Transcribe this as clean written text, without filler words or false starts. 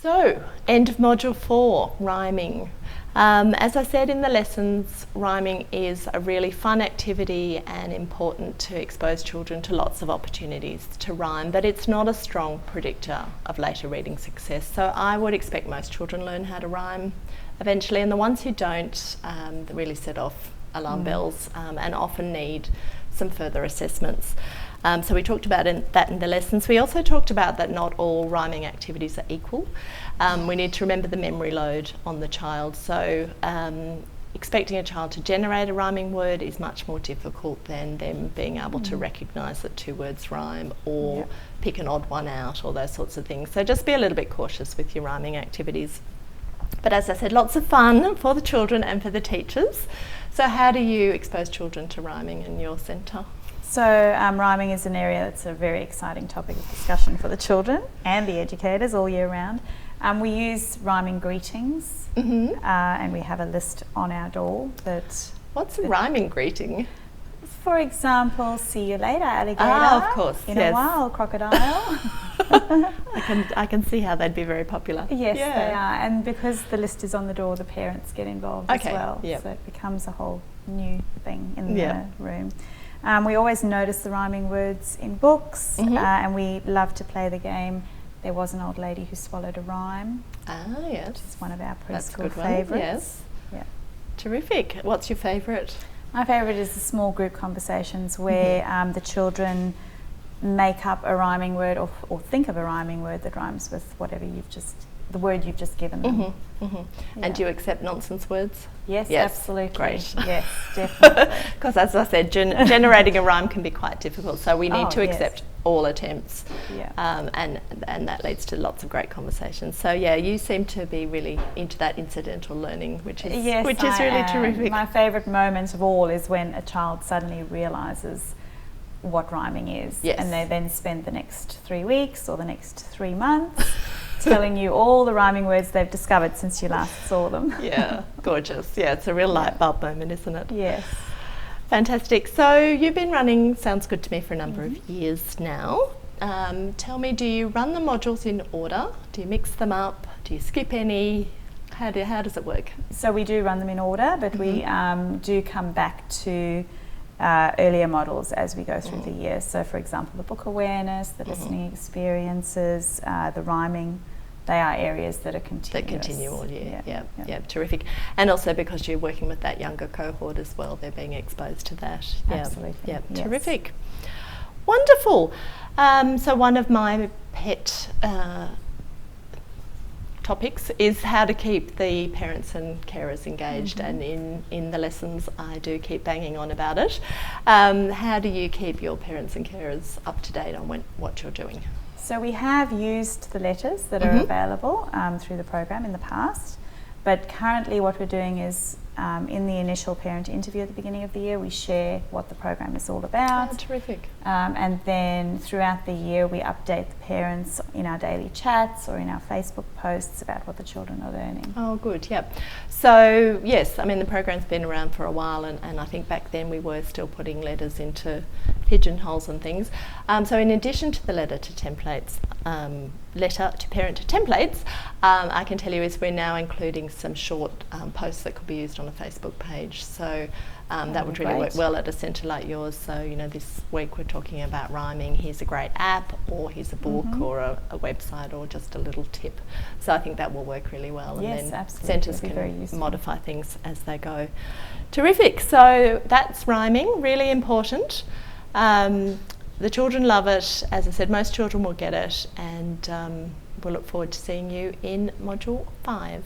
So, end of Module 4, rhyming. As I said in the lessons, rhyming is a really fun activity and important to expose children to lots of opportunities to rhyme, but it's not a strong predictor of later reading success. So I would expect most children learn how to rhyme eventually, and the ones who don't, they really set off alarm bells and often need some further assessments. So we talked about that in the lessons. We also talked about that not all rhyming activities are equal. We need to remember the memory load on the child. So expecting a child to generate a rhyming word is much more difficult than them being able to recognise that two words rhyme or pick an odd one out or those sorts of things. So just be a little bit cautious with your rhyming activities. But as I said, lots of fun for the children and for the teachers. So how do you expose children to rhyming in your centre? So rhyming is an area that's a very exciting topic of discussion for the children and the educators all year round. We use rhyming greetings and we have a list on our door that... What's a rhyming greeting? For example, see you later, alligator. Ah, of course, In a while, crocodile. I can see how they'd be very popular. Yes, they are. And because the list is on the door, the parents get involved as well. Yep. So it becomes a whole new thing in the room. We always notice the rhyming words in books and we love to play the game There Was an Old Lady Who Swallowed a Rhyme. Ah, yes. Which is one of our preschool favourites. Yes. Yeah. Terrific. What's your favourite? My favourite is the small group conversations where the children make up a rhyming word or think of a rhyming word that rhymes with whatever the word you've just given them. And do you accept nonsense words? Yes, absolutely. Great. Yes, definitely. Because as I said, generating a rhyme can be quite difficult, so we need to accept all attempts. And that leads to lots of great conversations. So yeah, you seem to be really into that incidental learning, which is really terrific. My favourite moment of all is when a child suddenly realises what rhyming is, and they then spend the next 3 weeks or the next 3 months telling you all the rhyming words they've discovered since you last saw them. Yeah, gorgeous. Yeah, it's a real light bulb moment, isn't it? Yes. Fantastic. So you've been running Sounds Good to Me for a number of years now. Tell me, do you run the modules in order? Do you mix them up? Do you skip any? How does it work? So we do run them in order, but we do come back to earlier models as we go through the year. So for example, the book awareness, the listening experiences, the rhyming, they are areas that are continuous. That continue all year. Yeah, terrific. And also because you're working with that younger cohort as well, they're being exposed to that. Absolutely. Yeah, terrific. Wonderful. So one of my pet topics is how to keep the parents and carers engaged, and in the lessons I do keep banging on about it. How do you keep your parents and carers up to date on what you're doing? So we have used the letters that are available through the program in the past, but currently what we're doing is in the initial parent interview at the beginning of the year, we share what the program is all about. Oh, terrific. And then throughout the year we update the parents in our daily chats or in our Facebook posts about what the children are learning. Oh, good, yep. So yes, I mean the program's been around for a while, and I think back then we were still putting letters into pigeonholes and things. So in addition to the letter to templates, letter to parent to templates, I can tell you is we're now including some short posts that could be used on a Facebook page. So that would really work well at a centre like yours. So, you know, this week we're talking about rhyming. Here's a great app, or here's a book, or a website, or just a little tip. So I think that will work really well. And yes, then absolutely. centres can modify things as they go. Terrific. So that's rhyming, really important. The children love it. As I said, most children will get it, and we'll look forward to seeing you in Module 5.